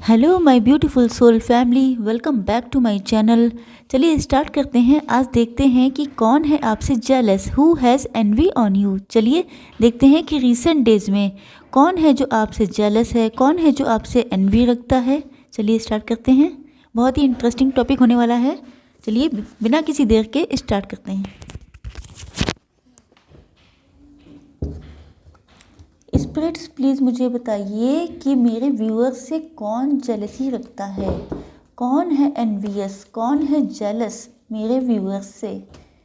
Hello my beautiful soul family, welcome back to my channel. चलिए start करते हैं। आज देखते हैं कि कौन है आपसे jealous, who has envy on you. चलिए देखते हैं कि रीसेंट डेज में कौन है जो आपसे जेलस है, कौन है जो आपसे एनवी रखता है। चलिए स्टार्ट करते हैं। बहुत ही इंटरेस्टिंग टॉपिक होने वाला है। चलिए बिना किसी देर के स्टार्ट करते हैं। स्पिरिट्स प्लीज़ मुझे बताइए कि मेरे व्यूअर्स से कौन जेलसी रखता है, कौन है एनवियस, कौन है जेलस मेरे व्यूअर्स से।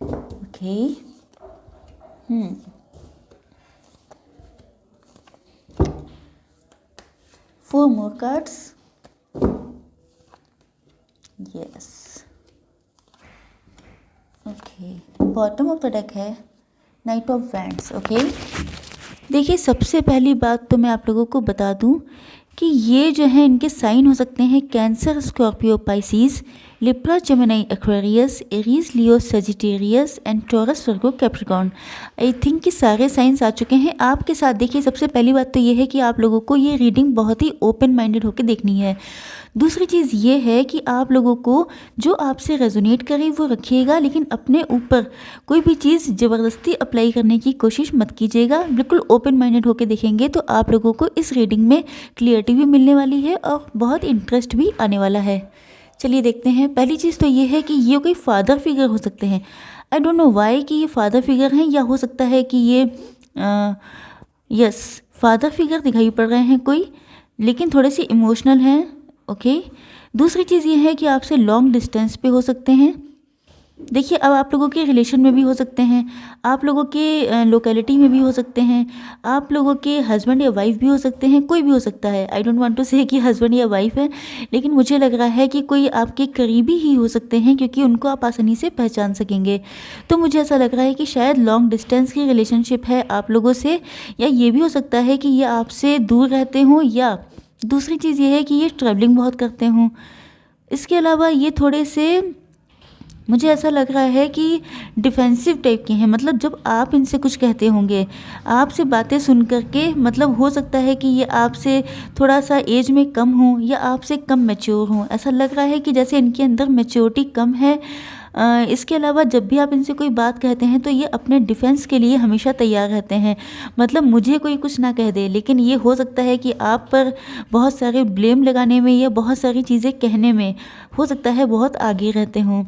Okay four more cards. Yes okay, bottom of the deck है नाइट ऑफ वैंड्स। ओके देखिए, सबसे पहली बात तो मैं आप लोगों को बता दूं कि ये जो है इनके साइन हो सकते हैं cancer, Scorpio, Pisces, Libra, Gemini, Aquarius, Aries, Leo, Sagittarius and taurus, Virgo, Capricorn. I think कि सारे साइंस आ चुके हैं आपके साथ। देखिए, सबसे पहली बात तो ये है कि आप लोगों को ये रीडिंग बहुत ही ओपन माइंडेड होकर देखनी है। दूसरी चीज़ ये है कि आप लोगों को जो आपसे रेजोनेट करे वो रखिएगा, लेकिन अपने ऊपर कोई भी चीज़ ज़बरदस्ती अप्लाई करने की कोशिश मत कीजिएगा। बिल्कुल ओपन माइंडेड होकर देखेंगे तो आप लोगों को इस रीडिंग में क्लियरिटी भी मिलने वाली है और बहुत इंटरेस्ट भी आने वाला है। चलिए देखते हैं। पहली चीज़ तो ये है कि ये कोई फादर फिगर हो सकते हैं। आई डोंट नो वाई कि ये फादर फिगर हैं, या हो सकता है कि ये यस फादर फिगर दिखाई पड़ रहे हैं कोई, लेकिन थोड़े से इमोशनल हैं। ओके दूसरी चीज़ ये है कि आपसे लॉन्ग डिस्टेंस पे हो सकते हैं। देखिए, अब आप लोगों के रिलेशन में भी हो सकते हैं, आप लोगों के लोकेलिटी में भी हो सकते हैं, आप लोगों के हस्बैंड या वाइफ भी हो सकते हैं, कोई भी हो सकता है। आई डोंट वांट टू से कि हस्बैंड या वाइफ है, लेकिन मुझे लग रहा है कि कोई आपके करीबी ही हो सकते हैं, क्योंकि उनको आप आसानी से पहचान सकेंगे। तो मुझे ऐसा लग रहा है कि शायद लॉन्ग डिस्टेंस की रिलेशनशिप है आप लोगों से, या ये भी हो सकता है कि ये आपसे दूर रहते हों, या दूसरी चीज़ ये है कि ये ट्रैवलिंग बहुत करते हों। इसके अलावा ये थोड़े से, मुझे ऐसा लग रहा है कि डिफेंसिव टाइप के हैं। मतलब जब आप इनसे कुछ कहते होंगे, आपसे बातें सुन करके, मतलब हो सकता है कि ये आपसे थोड़ा सा एज में कम हो या आपसे कम मैच्योर हों। ऐसा लग रहा है कि जैसे इनके अंदर मैच्योरिटी कम है। इसके अलावा जब भी आप इनसे कोई बात कहते हैं तो ये अपने डिफेंस के लिए हमेशा तैयार रहते हैं। मतलब मुझे कोई कुछ ना कह दे, लेकिन ये हो सकता है कि आप पर बहुत सारे ब्लेम लगाने में या बहुत सारी चीज़ें कहने में हो सकता है बहुत आगे रहते हों।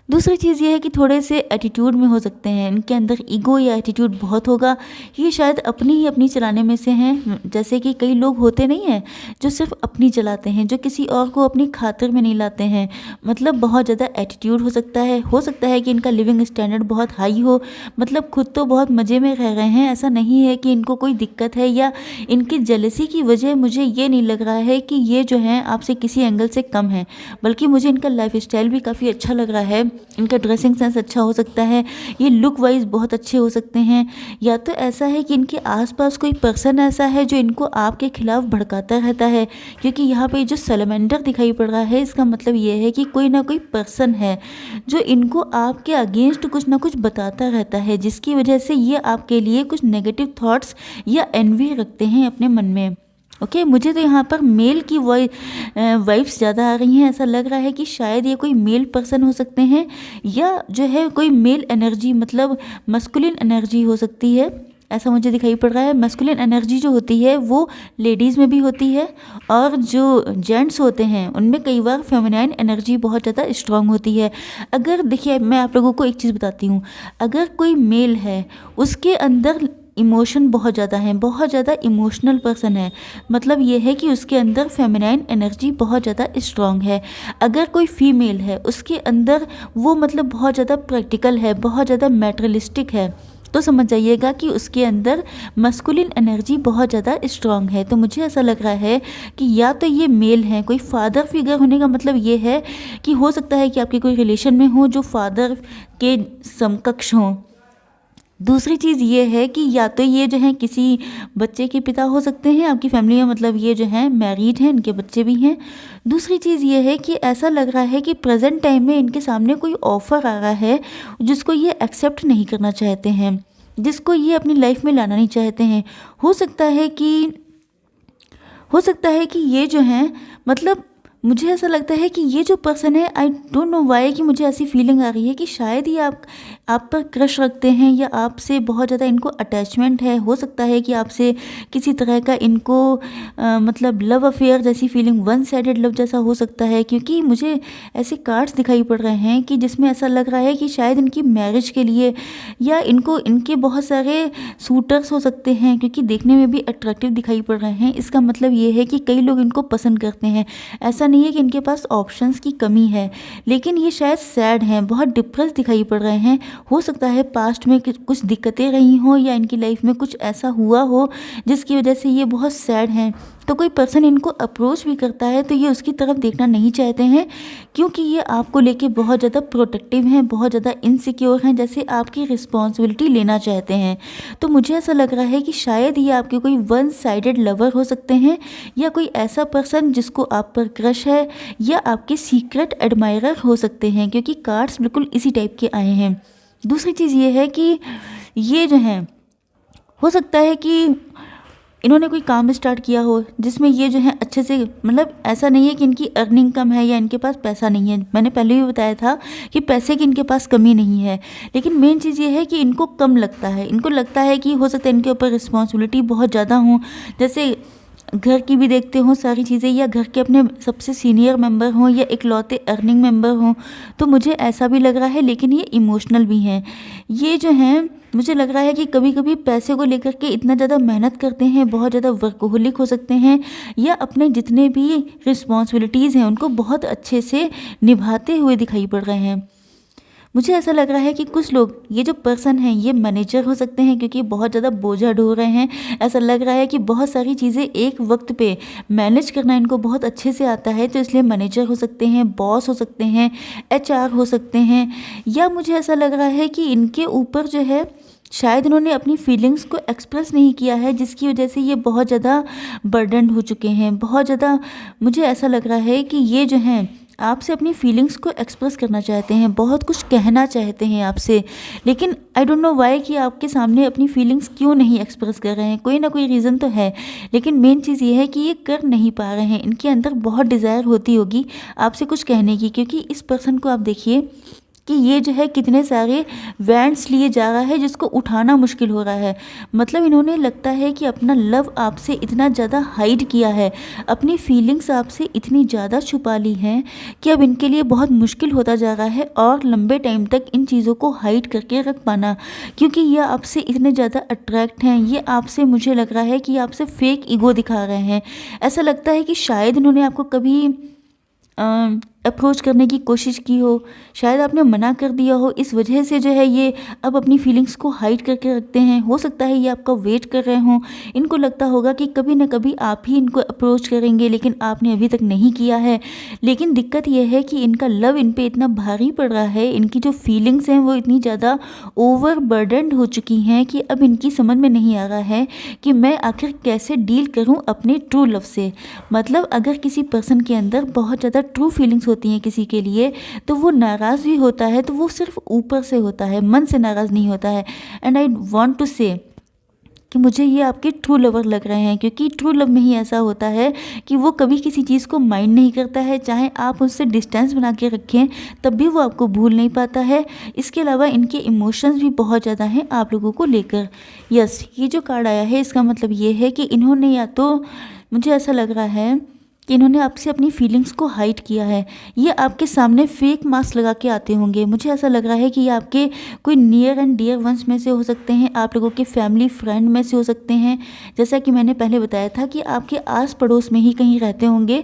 दूसरी चीज़ ये है कि थोड़े से एटीट्यूड में हो सकते हैं, इनके अंदर ईगो या एटीट्यूड बहुत होगा। ये शायद अपनी ही अपनी चलाने में से हैं। जैसे कि कई लोग होते नहीं हैं जो सिर्फ अपनी चलाते हैं, जो किसी और को अपनी खातिर में नहीं लाते हैं। मतलब बहुत ज़्यादा एटीट्यूड हो सकता है। हो सकता है कि इनका लिविंग स्टैंडर्ड बहुत हाई हो, मतलब खुद तो बहुत मज़े में रह रहे हैं, ऐसा नहीं है कि इनको कोई दिक्कत है। या इनकी जेलसी की वजह मुझे ये नहीं लग रहा है कि ये जो हैं आपसे किसी एंगल से कम है, बल्कि मुझे इनका लाइफ स्टाइल भी काफ़ी अच्छा लग रहा है। इनका ड्रेसिंग सेंस अच्छा हो सकता है, ये लुक वाइज बहुत अच्छे हो सकते हैं। या तो ऐसा है कि इनके आसपास कोई पर्सन ऐसा है जो इनको आपके खिलाफ भड़काता रहता है, क्योंकि यहाँ पे जो सैलमेंडर दिखाई पड़ रहा है, इसका मतलब ये है कि कोई ना कोई पर्सन है जो इनको आपके अगेंस्ट कुछ ना कुछ बताता रहता है, जिसकी वजह से ये आपके लिए कुछ नेगेटिव थॉट्स या एनवी रखते हैं अपने मन में। ओके मुझे तो यहाँ पर मेल की वाइब्स ज़्यादा आ रही हैं। ऐसा लग रहा है कि शायद ये कोई मेल पर्सन हो सकते हैं, या जो है कोई मेल एनर्जी, मतलब मस्कुलिन एनर्जी हो सकती है। ऐसा मुझे दिखाई पड़ रहा है। मस्कुलिन एनर्जी जो होती है वो लेडीज़ में भी होती है, और जो जेंट्स होते हैं उनमें कई बार फेमिनाइन एनर्जी बहुत ज़्यादा स्ट्रांग होती है। अगर देखिए, मैं आप लोगों को एक चीज़ बताती हूँ, अगर कोई मेल है उसके अंदर इमोशन बहुत ज़्यादा है, बहुत ज़्यादा इमोशनल पर्सन है, मतलब ये है कि उसके अंदर फेमिनाइन एनर्जी बहुत ज़्यादा स्ट्रांग है। अगर कोई फीमेल है उसके अंदर वो मतलब बहुत ज़्यादा प्रैक्टिकल है, बहुत ज़्यादा मैटरलिस्टिक है, तो समझ जाइएगा कि उसके अंदर मस्कुलिन एनर्जी बहुत ज़्यादा स्ट्रांग है। तो मुझे ऐसा लग रहा है कि या तो ये मेल हैं, कोई फादर फिगर होने का मतलब ये है कि हो सकता है कि आपके कोई रिलेशन में हो जो फादर के समकक्ष हों। दूसरी चीज़ ये है कि या तो ये जो हैं किसी बच्चे के पिता हो सकते हैं आपकी फैमिली में, मतलब ये जो हैं मैरिड हैं, इनके बच्चे भी हैं। दूसरी चीज़ ये है कि ऐसा लग रहा है कि प्रेजेंट टाइम में इनके सामने कोई ऑफ़र आ रहा है जिसको ये एक्सेप्ट नहीं करना चाहते हैं, जिसको ये अपनी लाइफ में लाना नहीं चाहते हैं। हो सकता है कि हो सकता है कि ये जो हैं मतलब मुझे ऐसा लगता है कि ये जो पर्सन है, आई डोंट नो वाई, कि मुझे ऐसी फीलिंग आ रही है कि शायद ये आप पर क्रश रखते हैं या आपसे बहुत ज़्यादा इनको अटैचमेंट है। हो सकता है कि आपसे किसी तरह का इनको मतलब लव अफेयर जैसी फीलिंग, वन साइडेड लव जैसा हो सकता है, क्योंकि मुझे ऐसे कार्ड्स दिखाई पड़ रहे हैं कि जिसमें ऐसा लग रहा है कि शायद इनकी मैरिज के लिए या इनको इनके बहुत सारे सूटर्स हो सकते हैं, क्योंकि देखने में भी अट्रैक्टिव दिखाई पड़ रहे हैं। इसका मतलब ये है कि कई लोग इनको पसंद करते हैं। ऐसा नहीं है कि इनके पास ऑप्शंस की कमी है, लेकिन ये शायद सैड हैं, बहुत डिप्रेस दिखाई पड़ रहे हैं। हो सकता है पास्ट में कुछ दिक्कतें रही हों या इनकी लाइफ में कुछ ऐसा हुआ हो जिसकी वजह से ये बहुत सैड हैं। तो कोई पर्सन इनको अप्रोच भी करता है तो ये उसकी तरफ देखना नहीं चाहते हैं, क्योंकि ये आपको लेके बहुत ज़्यादा प्रोटेक्टिव हैं, बहुत ज़्यादा इनसिक्योर हैं, जैसे आपकी रिस्पॉन्सिबिलिटी लेना चाहते हैं। तो मुझे ऐसा लग रहा है कि शायद ये आपके कोई वन साइडेड लवर हो सकते हैं, या कोई ऐसा पर्सन जिसको आप पर क्रश है, या आपके सीक्रेट एडमायरर हो सकते हैं, क्योंकि कार्ड्स बिल्कुल इसी टाइप के आए हैं। दूसरी चीज़ ये है कि ये जो हैं, हो सकता है कि इन्होंने कोई काम स्टार्ट किया हो जिसमें ये जो है अच्छे से, मतलब ऐसा नहीं है कि इनकी अर्निंग कम है या इनके पास पैसा नहीं है। मैंने पहले भी बताया था कि पैसे की इनके पास कमी नहीं है, लेकिन मेन चीज़ ये है कि इनको कम लगता है। इनको लगता है कि हो सकता है इनके ऊपर रिस्पॉन्सिबिलिटी बहुत ज़्यादा हो, जैसे घर की भी देखते हों सारी चीज़ें, या घर के अपने सबसे सीनियर मेंबर हों या इकलौते अर्निंग मेंबर हों। तो मुझे ऐसा भी लग रहा है, लेकिन ये इमोशनल भी हैं। ये जो हैं, मुझे लग रहा है कि कभी कभी पैसे को लेकर के इतना ज़्यादा मेहनत करते हैं, बहुत ज़्यादा वर्कोहोलिक हो सकते हैं, या अपने जितने भी रिस्पॉन्सिबिलिटीज़ हैं उनको बहुत अच्छे से निभाते हुए दिखाई पड़ रहे हैं। मुझे ऐसा लग रहा है कि कुछ लोग, ये जो पर्सन हैं ये मैनेजर हो सकते हैं, क्योंकि बहुत ज़्यादा बोझा ढो रहे हैं। ऐसा लग रहा है कि बहुत सारी चीज़ें एक वक्त पे मैनेज करना इनको बहुत अच्छे से आता है, तो इसलिए मैनेजर हो सकते हैं, बॉस हो सकते हैं, एचआर हो सकते हैं। या मुझे ऐसा लग रहा है कि इनके ऊपर जो है शायद इन्होंने अपनी फीलिंग्स को एक्सप्रेस नहीं किया है, जिसकी वजह से ये बहुत ज़्यादा बर्डन हो चुके हैं। बहुत ज़्यादा मुझे ऐसा लग रहा है कि ये जो हैं आपसे अपनी फीलिंग्स को एक्सप्रेस करना चाहते हैं, बहुत कुछ कहना चाहते हैं आपसे, लेकिन आई डोंट नो वाई कि आपके सामने अपनी फीलिंग्स क्यों नहीं एक्सप्रेस कर रहे हैं। कोई ना कोई रीज़न तो है, लेकिन मेन चीज़ ये है कि ये कर नहीं पा रहे हैं। इनके अंदर बहुत डिज़ायर होती होगी आपसे कुछ कहने की, क्योंकि इस पर्सन को आप देखिए कि ये जो है कितने सारे वैंड्स लिए जा रहा है जिसको उठाना मुश्किल हो रहा है। मतलब इन्होंने लगता है कि अपना लव आपसे इतना ज़्यादा हाइड किया है, अपनी फीलिंग्स आपसे इतनी ज़्यादा छुपा ली हैं कि अब इनके लिए बहुत मुश्किल होता जा रहा है और लंबे टाइम तक इन चीज़ों को हाइड करके रख पाना, क्योंकि ये आपसे इतने ज़्यादा अट्रैक्ट हैं। ये आपसे, मुझे लग रहा है कि आपसे फेक ईगो दिखा रहे हैं। ऐसा लगता है कि शायद इन्होंने आपको कभी अप्रोच करने की कोशिश की हो, शायद आपने मना कर दिया हो, इस वजह से जो है ये अब अपनी फीलिंग्स को हाइड करके रखते हैं। हो सकता है ये आपका वेट कर रहे हों, इनको लगता होगा कि कभी ना कभी आप ही इनको अप्रोच करेंगे, लेकिन आपने अभी तक नहीं किया है। लेकिन दिक्कत यह है कि इनका लव इन पे इतना भारी पड़ रहा है, इनकी जो फीलिंग्स हैं वो इतनी ज़्यादा ओवर बर्डनड हो चुकी हैं कि अब इनकी समझ में नहीं आ रहा है कि मैं आखिर कैसे डील करूँ अपने ट्रू लव से। मतलब अगर किसी पर्सन के अंदर बहुत ज़्यादा ट्रू फीलिंग्स होती हैं किसी के लिए, तो वो नाराज़ भी होता है तो वो सिर्फ ऊपर से होता है, मन से नाराज़ नहीं होता है। एंड आई वांट टू से कि मुझे ये आपके ट्रू लवर लग रहे हैं, क्योंकि ट्रू लव में ही ऐसा होता है कि वो कभी किसी चीज़ को माइंड नहीं करता है, चाहे आप उससे डिस्टेंस बना के रखें तब भी वो आपको भूल नहीं पाता है। इसके अलावा इनके इमोशंस भी बहुत ज़्यादा हैं आप लोगों को लेकर। यस, ये जो कार्ड आया है इसका मतलब ये है कि इन्होंने, या तो मुझे ऐसा लग रहा है कि इन्होंने आपसे अपनी फीलिंग्स को हाइड किया है। ये आपके सामने फेक मास्क लगा के आते होंगे। मुझे ऐसा लग रहा है कि ये आपके कोई नियर एंड डियर वंस में से हो सकते हैं, आप लोगों के फैमिली फ्रेंड में से हो सकते हैं। जैसा कि मैंने पहले बताया था कि आपके आस पड़ोस में ही कहीं रहते होंगे,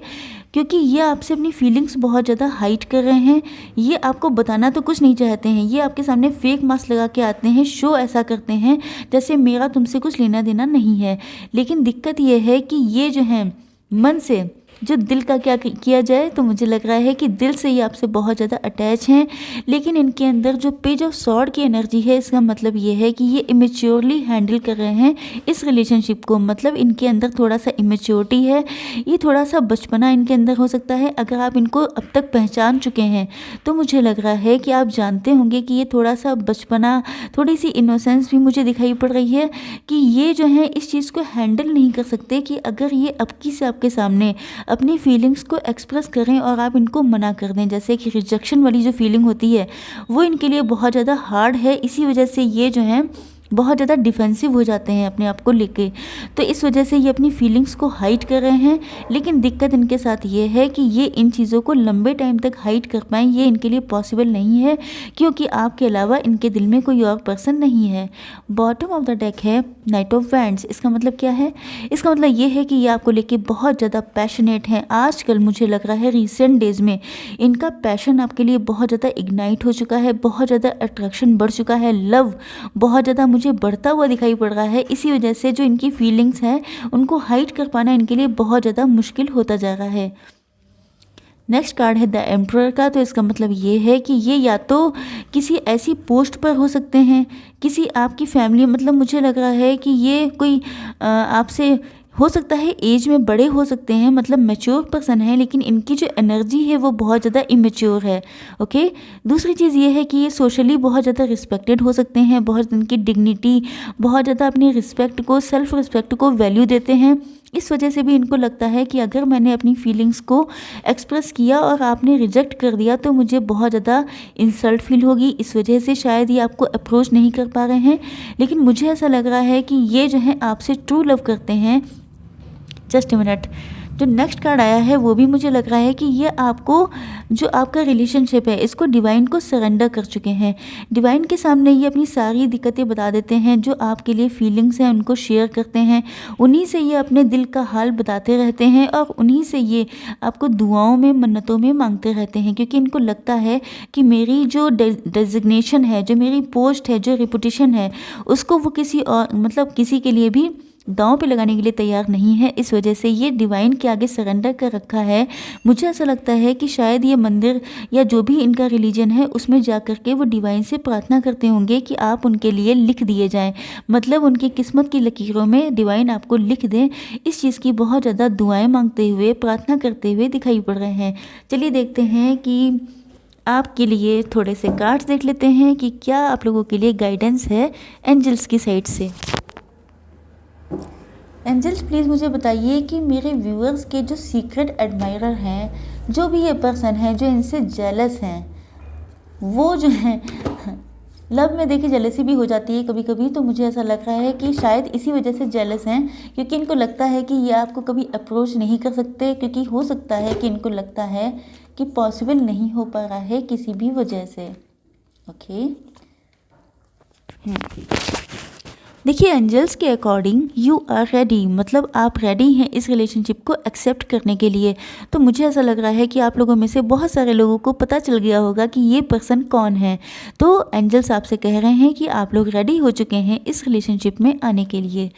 क्योंकि ये आपसे अपनी फीलिंग्स बहुत ज़्यादा हाइड कर रहे हैं। ये आपको बताना तो कुछ नहीं चाहते हैं, ये आपके सामने फेक मास्क लगा के आते हैं, शो ऐसा करते हैं जैसे मेरा तुमसे कुछ लेना देना नहीं है। लेकिन दिक्कत ये है कि ये जो है मन से जो दिल का क्या किया जाए तो मुझे लग रहा है कि दिल से ये आपसे बहुत ज़्यादा अटैच हैं, लेकिन इनके अंदर जो पेज ऑफ सॉर्ड की एनर्जी है, इसका मतलब ये है कि ये इमेच्योरली हैंडल कर रहे हैं इस रिलेशनशिप को। मतलब इनके अंदर थोड़ा सा इमेच्योरिटी है, ये थोड़ा सा बचपना इनके अंदर हो सकता है। अगर आप इनको अब तक पहचान चुके हैं तो मुझे लग रहा है कि आप जानते होंगे कि ये थोड़ा सा बचपना, थोड़ी सी इनोसेंस भी मुझे दिखाई पड़ रही है कि ये जो है इस चीज़ को हैंडल नहीं कर सकते कि अगर ये अब की से आपके सामने अपनी फीलिंग्स को एक्सप्रेस करें और आप इनको मना कर दें। जैसे कि रिजेक्शन वाली जो फीलिंग होती है वो इनके लिए बहुत ज़्यादा हार्ड है, इसी वजह से ये जो है बहुत ज़्यादा डिफेंसिव हो जाते हैं अपने आप को लेके। तो इस वजह से ये अपनी फीलिंग्स को हाइड कर रहे हैं, लेकिन दिक्कत इनके साथ ये है कि ये इन चीज़ों को लंबे टाइम तक हाइड कर पाएँ ये इनके लिए पॉसिबल नहीं है, क्योंकि आपके अलावा इनके दिल में कोई और पर्सन नहीं है। बॉटम ऑफ द डेक है नाइट ऑफ वैंड्स। इसका मतलब क्या है? इसका मतलब ये है कि ये आपको लेके बहुत ज़्यादा पैशनेट हैं। आजकल मुझे लग रहा है रिसेंट डेज़ में इनका पैशन आपके लिए बहुत ज़्यादा इग्नाइट हो चुका है, बहुत ज़्यादा अट्रैक्शन बढ़ चुका है, लव बहुत ज़्यादा मुझे बढ़ता हुआ दिखाई पड़ रहा है। इसी वजह से जो इनकी फीलिंग्स हैं उनको हाइड कर पाना इनके लिए बहुत ज़्यादा मुश्किल होता जा रहा है। नेक्स्ट कार्ड है द एम्परर का। तो इसका मतलब ये है कि ये या तो किसी ऐसी पोस्ट पर हो सकते हैं, किसी आपकी फैमिली, मतलब मुझे लग रहा है कि ये कोई आपसे हो सकता है एज में बड़े हो सकते हैं, मतलब मैच्योर पर्सन है, लेकिन इनकी जो एनर्जी है वो बहुत ज़्यादा इमेच्योर है। ओके, दूसरी चीज़ ये है कि ये सोशली बहुत ज़्यादा रिस्पेक्टेड हो सकते हैं, बहुत इनकी डिग्निटी, बहुत ज़्यादा अपनी रिस्पेक्ट को, सेल्फ रिस्पेक्ट को वैल्यू देते हैं। इस वजह से भी इनको लगता है कि अगर मैंने अपनी फीलिंग्स को एक्सप्रेस किया और आपने रिजेक्ट कर दिया तो मुझे बहुत ज़्यादा इंसल्ट फील होगी। इस वजह से शायद ये आपको अप्रोच नहीं कर पा रहे हैं, लेकिन मुझे ऐसा लग रहा है कि ये जो है आपसे ट्रू लव करते हैं। जस्ट अ मिनट, जो नेक्स्ट कार्ड आया है वो भी मुझे लग रहा है कि ये आपको, जो आपका रिलेशनशिप है इसको डिवाइन को सरेंडर कर चुके हैं। डिवाइन के सामने ये अपनी सारी दिक्कतें बता देते हैं, जो आपके लिए फीलिंग्स हैं उनको शेयर करते हैं, उन्हीं से ये अपने दिल का हाल बताते रहते हैं और उन्हीं से ये आपको दुआओं में, मन्नतों में मांगते रहते हैं, क्योंकि इनको लगता है कि मेरी जो डेजिग्नेशन है, जो मेरी पोस्ट है, जो रेपुटेशन है, उसको वो किसी और, मतलब किसी के लिए भी दांव पे लगाने के लिए तैयार नहीं है। इस वजह से ये डिवाइन के आगे सरेंडर कर रखा है। मुझे ऐसा लगता है कि शायद ये मंदिर या जो भी इनका रिलीजन है उसमें जा कर के वो डिवाइन से प्रार्थना करते होंगे कि आप उनके लिए लिख दिए जाएं, मतलब उनकी किस्मत की लकीरों में डिवाइन आपको लिख दें। इस चीज़ की बहुत ज़्यादा दुआएं मांगते हुए, प्रार्थना करते हुए दिखाई पड़ रहे हैं। चलिए देखते हैं कि आपके लिए थोड़े से कार्ड्स देख लेते हैं कि क्या आप लोगों के लिए गाइडेंस है एंजल्स की साइड से। एंजल्स प्लीज़ मुझे बताइए कि मेरे व्यूअर्स के जो सीक्रेट एडमायरर हैं, जो भी ये पर्सन है जो इनसे जेलस हैं, वो जो हैं लव में देखिए जेलसी भी हो जाती है कभी कभी, तो मुझे ऐसा लग रहा है कि शायद इसी वजह से जेलस हैं, क्योंकि इनको लगता है कि ये आपको कभी अप्रोच नहीं कर सकते, क्योंकि हो सकता है कि इनको लगता है कि पॉसिबल नहीं हो पा रहा है किसी भी वजह से। ओके, देखिए एंजल्स के अकॉर्डिंग यू आर रेडी, मतलब आप रेडी हैं इस रिलेशनशिप को एक्सेप्ट करने के लिए। तो मुझे ऐसा लग रहा है कि आप लोगों में से बहुत सारे लोगों को पता चल गया होगा कि ये पर्सन कौन है। तो एंजल्स आपसे कह रहे हैं कि आप लोग रेडी हो चुके हैं इस रिलेशनशिप में आने के लिए।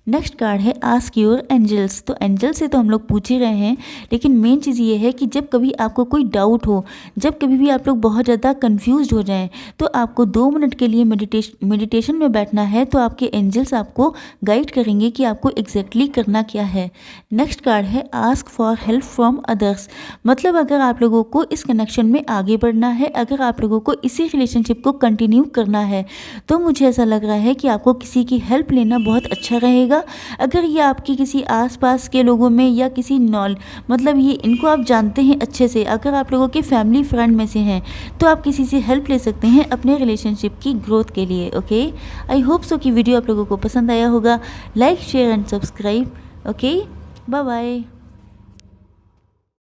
नेक्स्ट कार्ड है आस्क योर एंजल्स। तो एंजल से तो हम लोग पूछ ही रहे हैं, लेकिन मेन चीज़ ये है कि जब कभी आपको कोई डाउट हो, जब कभी भी आप लोग बहुत ज़्यादा कंफ्यूज हो जाएं, तो आपको 2 मिनट के लिए मेडिटेशन में बैठना है, तो आपके एंजल्स आपको गाइड करेंगे कि आपको एग्जैक्टली करना क्या है। नेक्स्ट कार्ड है ask for help from others. मतलब अगर आप लोगों को इस कनेक्शन में आगे बढ़ना है, अगर आप लोगों को इसी रिलेशनशिप को कंटिन्यू करना है, तो मुझे ऐसा लग रहा है कि आपको किसी की हेल्प लेना बहुत अच्छा रहेगा। अगर ये आपकी किसी आसपास के लोगों में या किसी मतलब ये इनको आप जानते हैं अच्छे से, अगर आप लोगों के फैमिली फ्रेंड में से हैं, तो आप किसी से हेल्प ले सकते हैं अपने रिलेशनशिप की ग्रोथ के लिए। ओके, आई होप सो कि वीडियो आप लोगों को पसंद आया होगा। Like, share and subscribe. Okay, bye bye.